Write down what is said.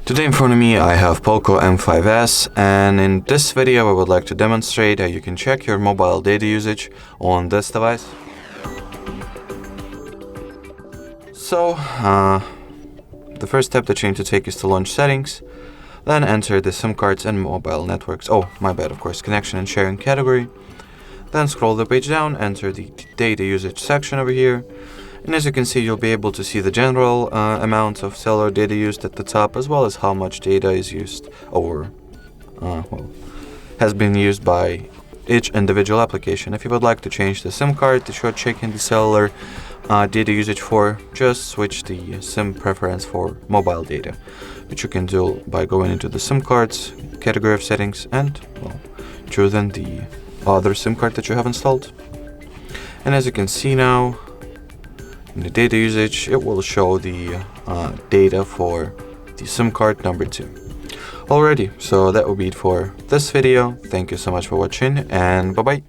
Today in front of me I have POCO M5s, and in this video I would like to demonstrate how you can check your mobile data usage on this device. So, the first step that you need to take is to launch settings, then enter the SIM cards and mobile networks, of course, connection and sharing category. Then scroll the page down, enter the data usage section over here. And as you can see, you'll be able to see the general amount of cellular data used at the top, as well as how much data is used or has been used by each individual application. If you would like to change the SIM card that you're checking the cellular data usage for, just switch the SIM preference for mobile data, which you can do by going into the SIM cards category of settings and choosing the other SIM card that you have installed. And as you can see now, in the data usage, it will show the data for the SIM card number 2. Alrighty, so that will be it for this video. Thank you so much for watching, and bye-bye.